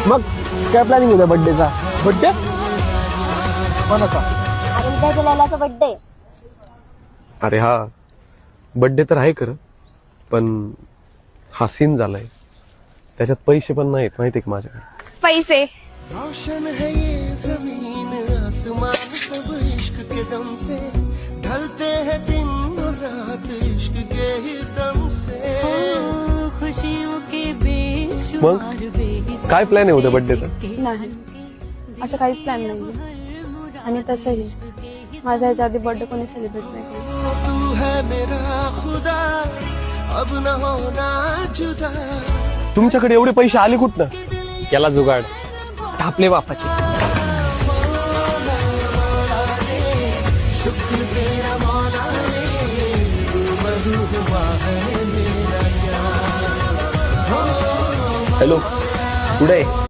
मग काय प्लॅनिंग होत्या बर्थडेचा? बर्थडे कोणाचा? अरे उद्याच्या लैलाचा बर्थडे. अरे हा, बर्थडे तर आहे खरं, पण हा सीन झालाय, त्याच्यात पैसे पण नाहीत माहितीये का माझ्याकडे. पैसे रोशन है ये जमीन आसमान सब इश्क के दम से ढलते हैं दिन और रात इश्क के ही दम से खुशियों के मग बेशुमार काय प्लॅन आहे उद्या बर्थडेचा? नाही, असं काहीच प्लॅन नाहीये. आणि तसंही माझ्या ह्याच्या आधी बर्थडे कोणी सेलिब्रेट नाही केला. तू है मेरा खुदा अब न होना जुदा. तुमच्याकडे एवढे पैसे आले कुठनं? केला जुगाड, टापले बापाचे. शुक्र तेरा मौला रे रूबरू हुआ है मेरा क्या. हॅलो, कुठे आहे?